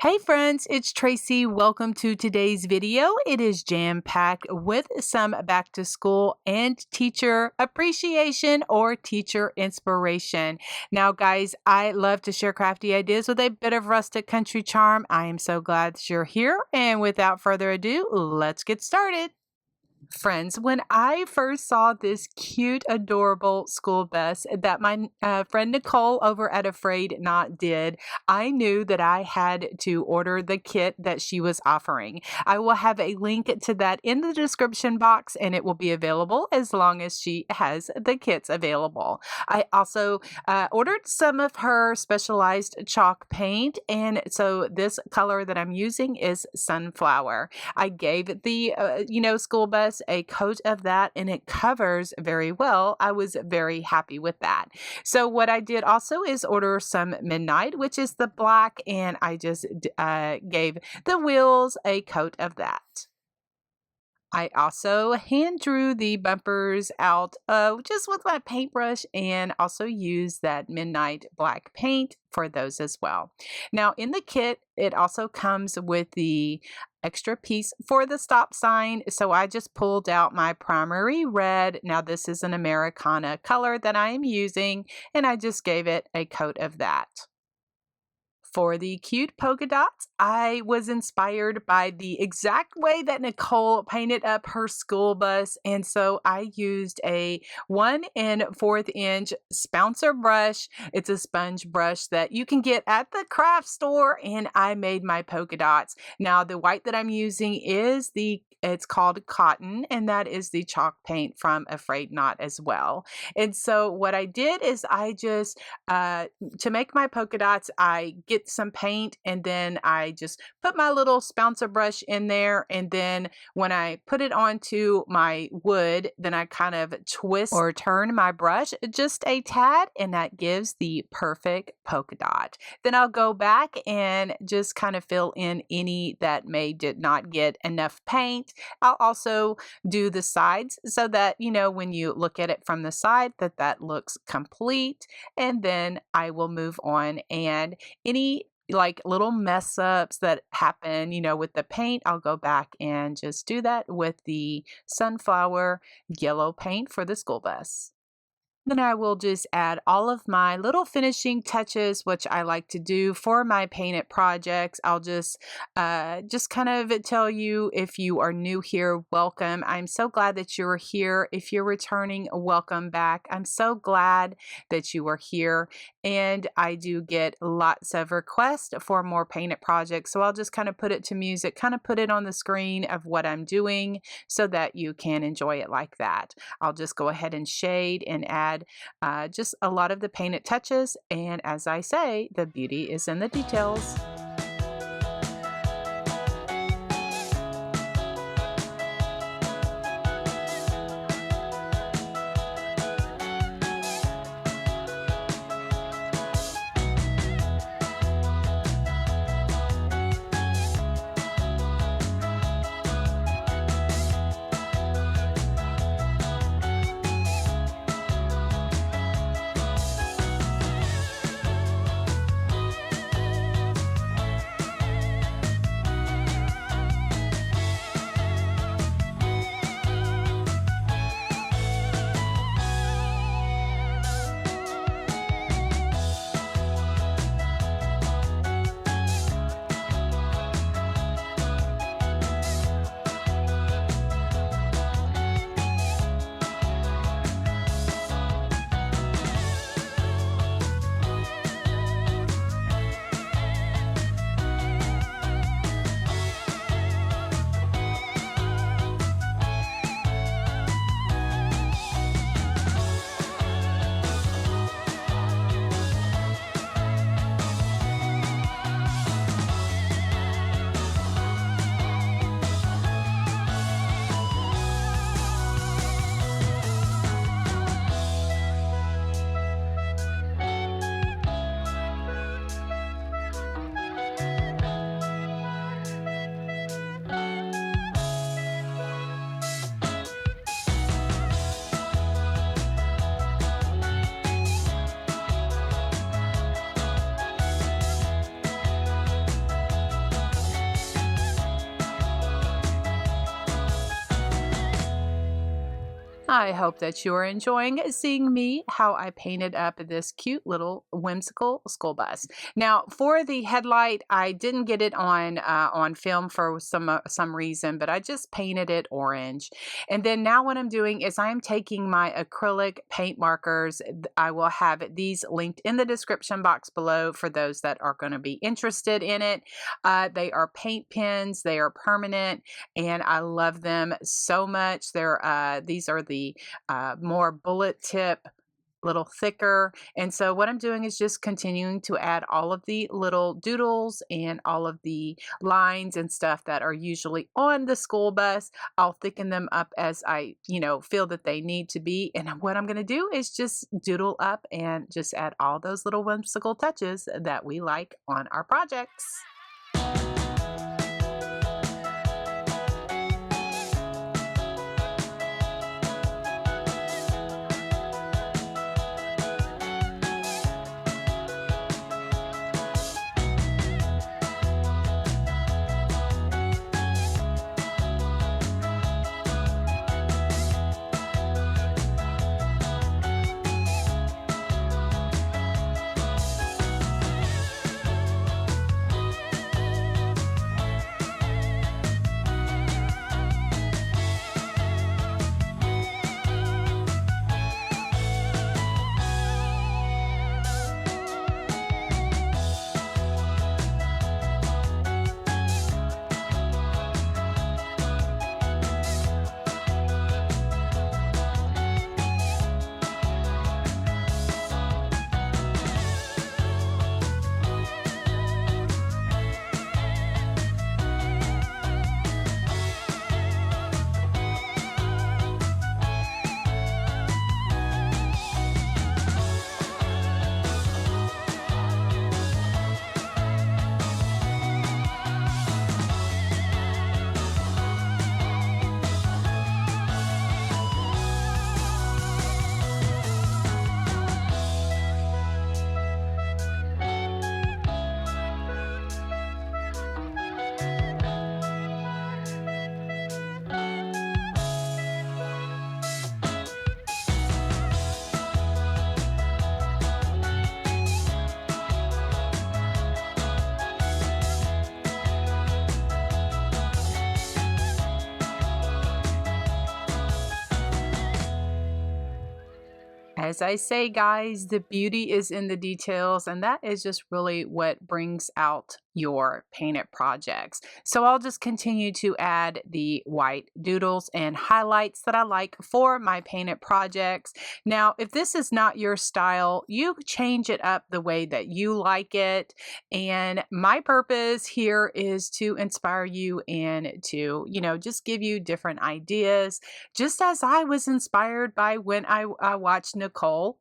Hey friends, it's Tracy. Welcome to today's video. It is jam-packed with some back to school and teacher appreciation or teacher inspiration. Now guys, I love to share crafty ideas with a bit of rustic country charm. I am so glad that you're here, and without further ado, let's get started. Friends, when I first saw this cute, adorable school bus that my friend Nicole over at Frayed did, I knew that I had to order the kit that she was offering. I will have a link to that in the description box, and it will be available as long as she has the kits available. I also ordered some of her specialized chalk paint, and so this color that I'm using is Sunflower. I gave the school bus a coat of that, and it covers very well. I was very happy with that. So what I did also is order some Midnight, which is the black, and I just gave the wheels a coat of that. I also hand drew the bumpers out just with my paintbrush, and also used that Midnight black paint for those as well. Now in the kit, it also comes with the extra piece for the stop sign. So I just pulled out my primary red. Now this is an Americana color that I am using, and I just gave it a coat of that. For the cute polka dots, I was inspired by the exact way that Nicole painted up her school bus, and so I used a 1 4 inch spouncer brush. It's a sponge brush that you can get at the craft store, and I made my polka dots. Now the white that I'm using is it's called Cotton, and that is the chalk paint from Frayed as well. And so what I did is I just, to make my polka dots, I get some paint, and then I just put my little spouncer brush in there, and then when I put it onto my wood, then I kind of twist or turn my brush just a tad, and that gives the perfect polka dot. Then I'll go back and just kind of fill in any that did not get enough paint. I'll also do the sides so that, when you look at it from the side, that looks complete. And then I will move on, and any little mess ups that happen, with the paint, I'll go back and just do that with the Sunflower yellow paint for the school bus. Then I will just add all of my little finishing touches, which I like to do for my painted projects. I'll just kind of tell you, if you are new here, welcome. I'm so glad that you're here. If you're returning, welcome back. I'm so glad that you are here. And I do get lots of requests for more painted projects. So I'll just kind of put it to music, kind of put it on the screen of what I'm doing so that you can enjoy it like that. I'll just go ahead and shade and add just a lot of the painted touches, and as I say, the beauty is in the details. I hope that you're enjoying seeing me, how I painted up this cute little whimsical school bus. Now, for the headlight, I didn't get it on film for some reason, but I just painted it orange. And then now what I'm doing is I'm taking my acrylic paint markers. I will have these linked in the description box below for those that are going to be interested in it. They are paint pens. They are permanent, and I love them so much. These are the more bullet tip, little thicker. And so what I'm doing is just continuing to add all of the little doodles and all of the lines and stuff that are usually on the school bus. I'll thicken them up as I, feel that they need to be. And what I'm going to do is just doodle up and just add all those little whimsical touches that we like on our projects. As I say, guys, the beauty is in the details, and that is just really what brings out your painted projects. So I'll just continue to add the white doodles and highlights that I like for my painted projects. Now, if this is not your style, you change it up the way that you like it. And my purpose here is to inspire you and to, just give you different ideas, just as I was inspired by when I watched Nicole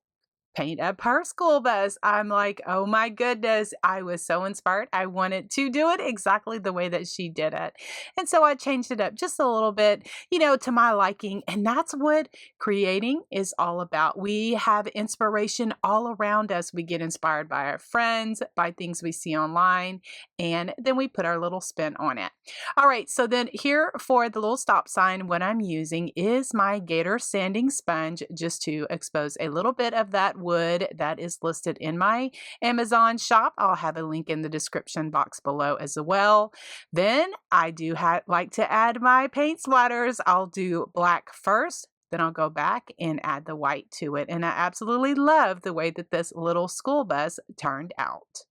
paint up her school bus. I'm like, oh my goodness, I was so inspired. I wanted to do it exactly the way that she did it. And so I changed it up just a little bit, to my liking. And that's what creating is all about. We have inspiration all around us. We get inspired by our friends, by things we see online, and then we put our little spin on it. All right, so then here for the little stop sign, what I'm using is my Gator sanding sponge just to expose a little bit of that wood that is listed in my Amazon shop. I'll have a link in the description box below as well. Then I do like to add my paint splatters. I'll do black first, then I'll go back and add the white to it. And I absolutely love the way that this little school bus turned out.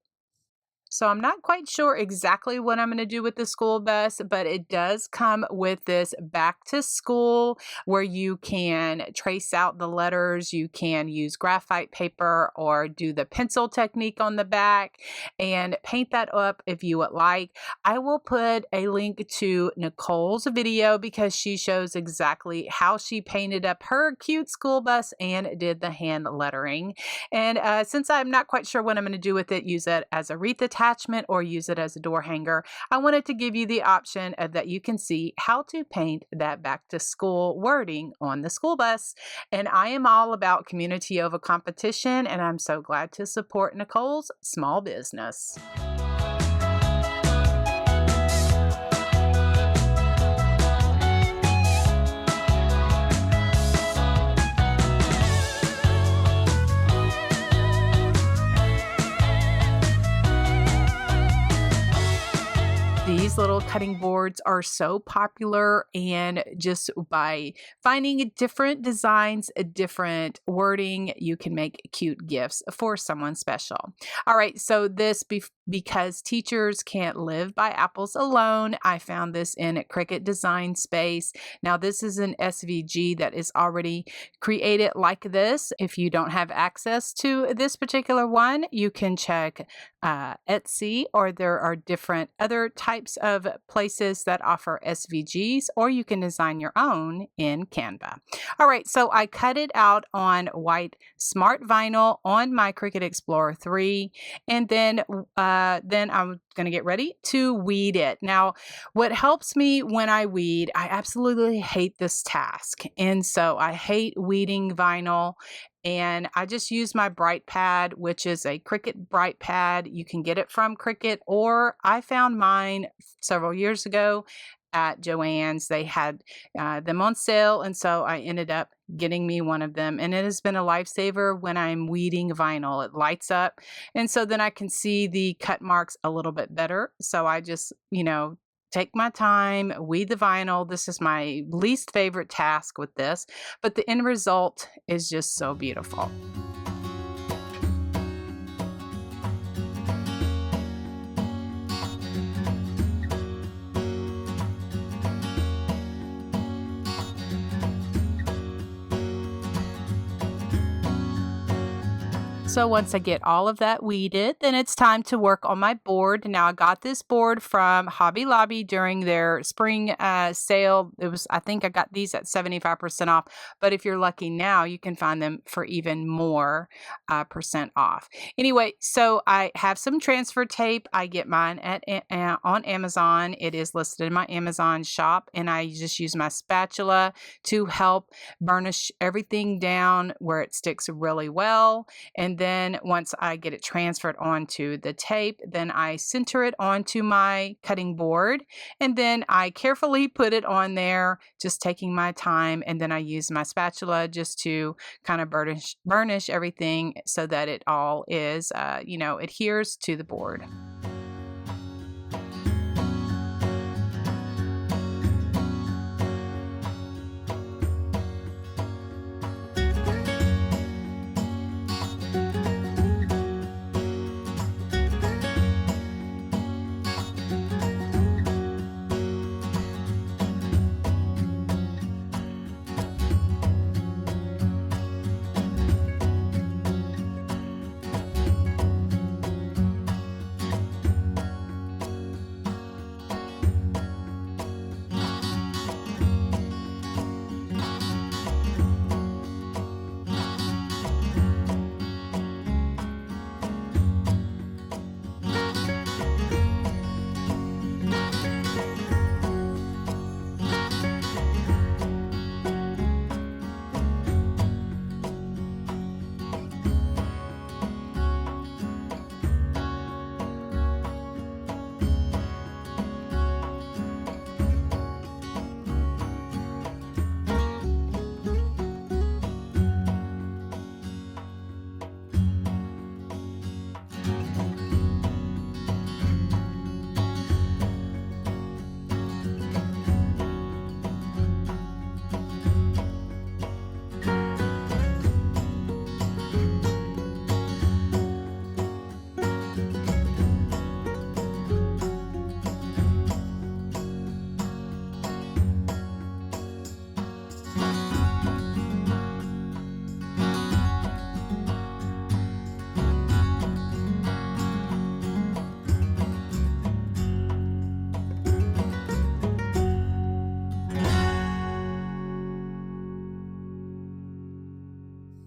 So I'm not quite sure exactly what I'm going to do with the school bus, but it does come with this back to school where you can trace out the letters. You can use graphite paper or do the pencil technique on the back and paint that up if you would like. I will put a link to Nicole's video because she shows exactly how she painted up her cute school bus and did the hand lettering. And since I'm not quite sure what I'm going to do with it, use it as a wreath attachment or use it as a door hanger, I wanted to give you the option that you can see how to paint that back to school wording on the school bus. And I am all about community over competition, and I'm so glad to support Nicole's small business. These little cutting boards are so popular, and just by finding different designs, different wording, you can make cute gifts for someone special. All right, so because teachers can't live by apples alone, I found this in Cricut Design Space. Now, this is an SVG that is already created like this. If you don't have access to this particular one, you can check Etsy, or there are different other types of places that offer SVGs, or you can design your own in Canva. All right, so I cut it out on white smart vinyl on my Cricut Explorer 3, and then I'm going to get ready to weed it. Now, what helps me when I weed, I absolutely hate this task, and so I hate weeding vinyl. And I just use my Bright Pad, which is a Cricut Bright Pad. You can get it from Cricut, or I found mine several years ago at Joann's. They had them on sale, and so I ended up getting me one of them. And it has been a lifesaver when I'm weeding vinyl. It lights up, and so then I can see the cut marks a little bit better. So I just, take my time, weed the vinyl. This is my least favorite task with this, but the end result is just so beautiful. So once I get all of that weeded, then it's time to work on my board. Now, I got this board from Hobby Lobby during their spring sale. I think I got these at 75% off, but if you're lucky now, you can find them for even more percent off. Anyway, so I have some transfer tape. I get mine on Amazon. It is listed in my Amazon shop, and I just use my spatula to help burnish everything down where it sticks really well. And then once I get it transferred onto the tape, then I center it onto my cutting board, and then I carefully put it on there, just taking my time, and then I use my spatula just to kind of burnish everything so that it all is, adheres to the board.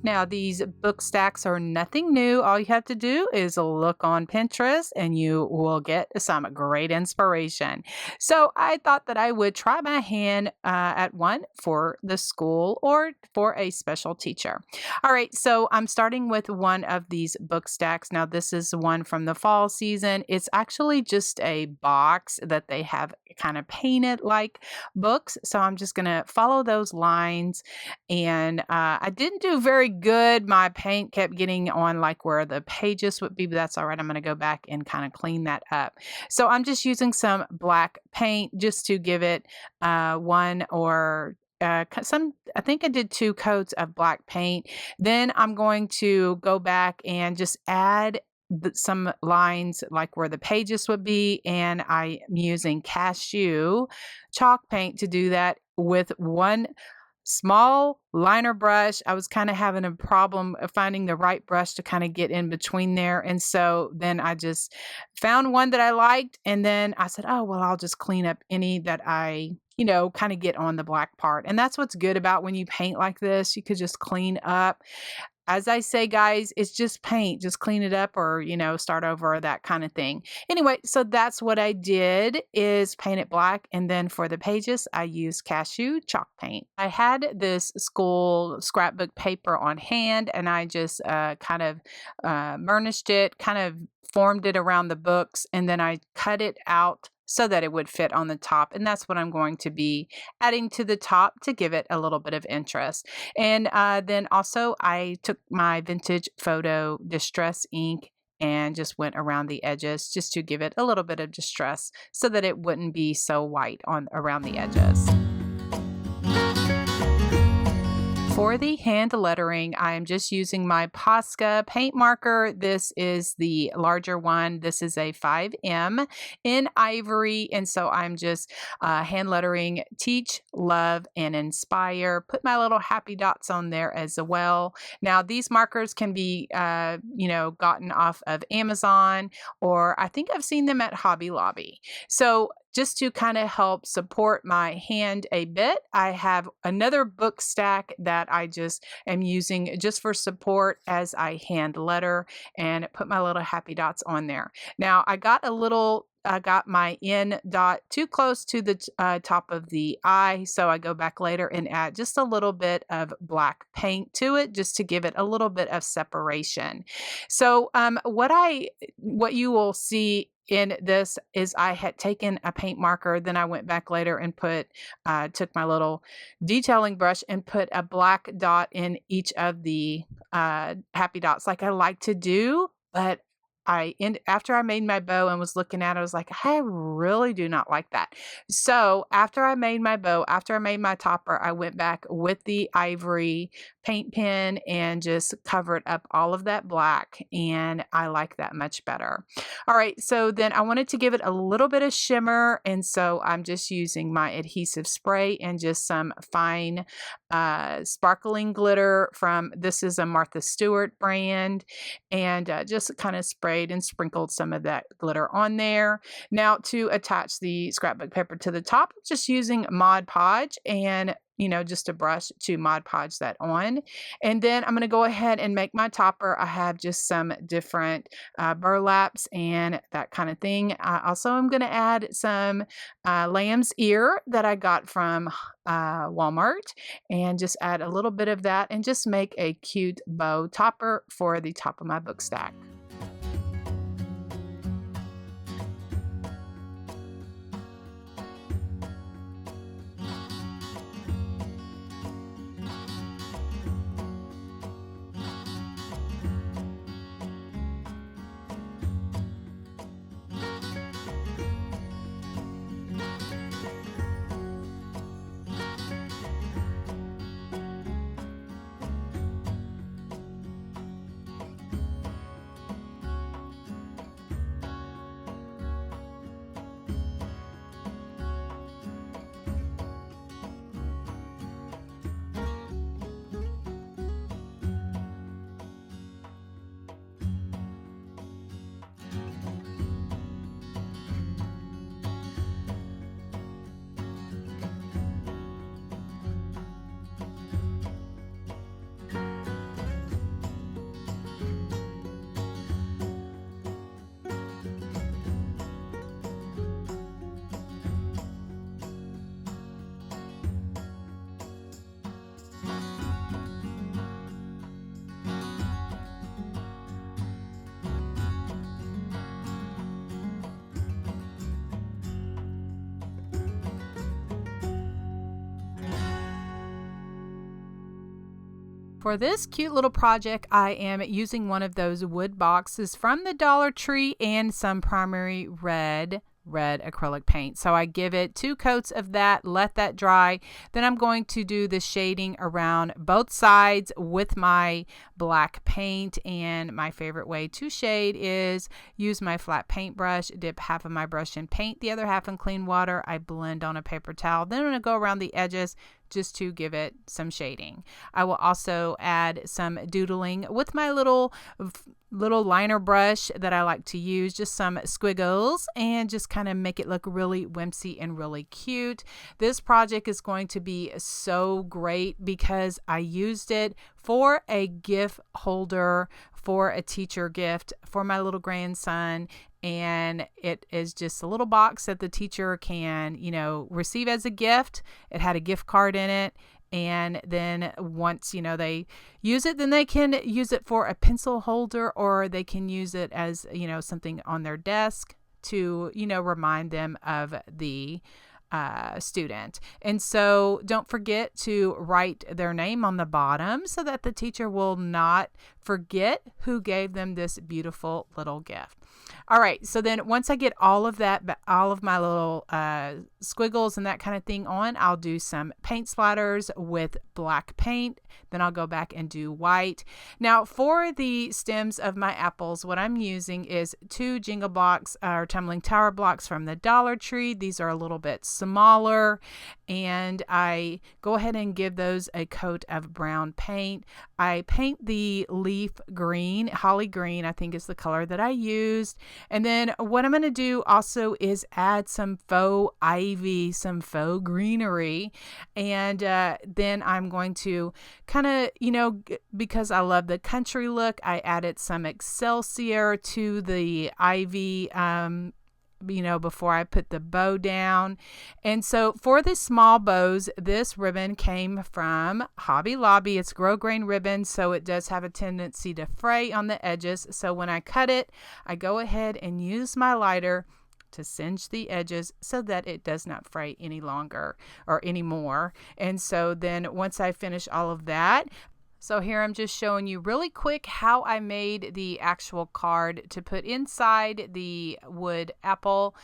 Now, these book stacks are nothing new. All you have to do is look on Pinterest and you will get some great inspiration. So I thought that I would try my hand at one for the school or for a special teacher. All right, so I'm starting with one of these book stacks. Now, this is one from the fall season. It's actually just a box that they have kind of painted like books. So I'm just going to follow those lines. And I didn't do very good. My paint kept getting on like where the pages would be, but that's all right. I'm going to go back and kind of clean that up. So I'm just using some black paint just to give it one or I think I did 2 coats of black paint. Then I'm going to go back and just add some lines like where the pages would be, and I am using cashew chalk paint to do that with one small liner brush. I was kind of having a problem of finding the right brush to kind of get in between there. And so then I just found one that I liked. And then I said, oh, well, I'll just clean up any that I, kind of get on the black part. And that's what's good about when you paint like this. You could just clean up. As I say, guys, it's just paint. Just clean it up or, start over, that kind of thing. Anyway, so that's what I did, is paint it black. And then for the pages, I used cashew chalk paint. I had this school scrapbook paper on hand, and I just kind of burnished it, kind of formed it around the books, and then I cut it out so that it would fit on the top. And that's what I'm going to be adding to the top to give it a little bit of interest. And then also I took my vintage photo distress ink and just went around the edges just to give it a little bit of distress so that it wouldn't be so white around the edges. For the hand lettering, I'm just using my Posca paint marker. This is the larger one. This is a 5M in ivory. And so I'm just hand lettering teach, love, and inspire. Put my little happy dots on there as well. Now, these markers can be, gotten off of Amazon, or I think I've seen them at Hobby Lobby. So just to kind of help support my hand a bit, I have another book stack that I just am using just for support as I hand letter, and put my little happy dots on there. Now, I got my end dot too close to the top of the eye, so I go back later and add just a little bit of black paint to it just to give it a little bit of separation. So what you will see in this is I had taken a paint marker, then I went back later and took my little detailing brush and put a black dot in each of the happy dots like I like to do, but after I made my bow and was looking at it, I was like, I really do not like that. So after I made my bow, after I made my topper, I went back with the ivory paint pen and just covered up all of that black, and I like that much better. All right, so then I wanted to give it a little bit of shimmer, and so I'm just using my adhesive spray and just some fine sparkling glitter this is a Martha Stewart brand, and just kind of sprayed and sprinkled some of that glitter on there. Now, to attach the scrapbook paper to the top, I'm just using Mod Podge and just a brush to Mod Podge that on. And then I'm going to go ahead and make my topper. I have just some different burlaps and that kind of thing. Also, I'm going to add some lamb's ear that I got from Walmart, and just add a little bit of that and just make a cute bow topper for the top of my book stack. For this cute little project, I am using one of those wood boxes from the Dollar Tree and some primary red acrylic paint. So I give it 2 coats of that, let that dry. Then I'm going to do the shading around both sides with my black paint. And my favorite way to shade is use my flat paintbrush, dip half of my brush in paint, the other half in clean water. I blend on a paper towel. Then I'm going to go around the edges just to give it some shading. I will also add some doodling with my little liner brush that I like to use, just some squiggles, and just kind of make it look really whimsy and really cute. This project is going to be so great because I used it for a gift holder, for a teacher gift for my little grandson. And it is just a little box that the teacher can, receive as a gift. It had a gift card in it. And then once, they use it, then they can use it for a pencil holder, or they can use it as, something on their desk to, remind them of the student. And so don't forget to write their name on the bottom so that the teacher will not forget who gave them this beautiful little gift. All right, so then once I get all of my little squiggles and that kind of thing on, I'll do some paint splatters with black paint. Then I'll go back and do white. Now for the stems of my apples, what I'm using is 2 Jenga blocks or tumbling tower blocks from the Dollar Tree. These are a little bit smaller, and I go ahead and give those a coat of brown paint. I paint the leaf green, holly green, I think is the color that I used. And then what I'm going to do also is add some faux ivy, some faux greenery. And then I'm going to kind of, because I love the country look, I added some Excelsior to the ivy, before I put the bow down. And so for the small bows, this ribbon came from Hobby Lobby. It's grosgrain ribbon, so it does have a tendency to fray on the edges. So when I cut it, I go ahead and use my lighter to singe the edges so that it does not fray any longer or anymore. And so then once I finish all of that, so here I'm just showing you really quick how I made the actual card to put inside the wood apple.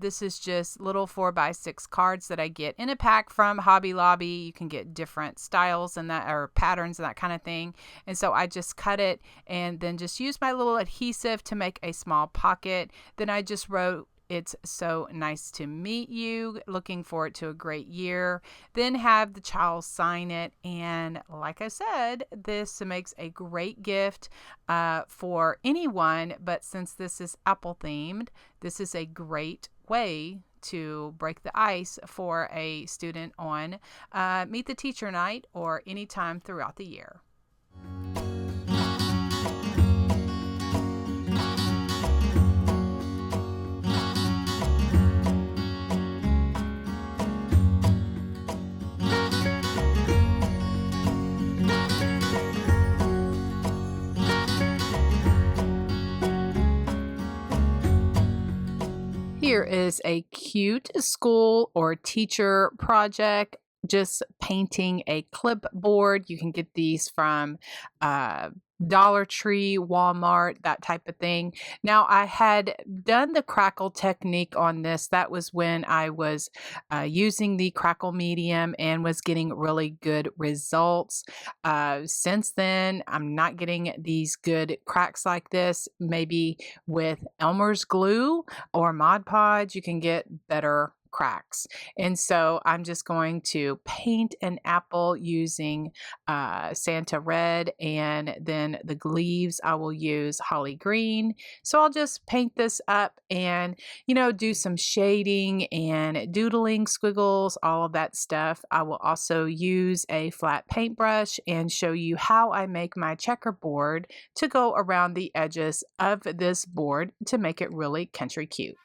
This is just little 4x6 cards that I get in a pack from Hobby Lobby. You can get different styles and that, or patterns and that kind of thing. And so I just cut it and then just use my little adhesive to make a small pocket. Then I just wrote, "It's so nice to meet you. Looking forward to a great year." Then have the child sign it. And like I said, this makes a great gift for anyone. But since this is Apple themed, this is a great way to break the ice for a student on Meet the Teacher Night or anytime throughout the year. Here is a cute school or teacher project, just painting a clipboard. You can get these from Dollar Tree, Walmart, that type of thing. Now, I had done the crackle technique on this. That was when I was using the crackle medium and was getting really good results. Since then, I'm not getting these good cracks like this. Maybe with Elmer's glue or Mod Podge, you can get better cracks. And so I'm just going to paint an apple using Santa red, and then the leaves I will use holly green. So I'll just paint this up and do some shading and doodling, squiggles, all of that stuff. I will also use a flat paintbrush and show you how I make my checkerboard to go around the edges of this board to make it really country cute.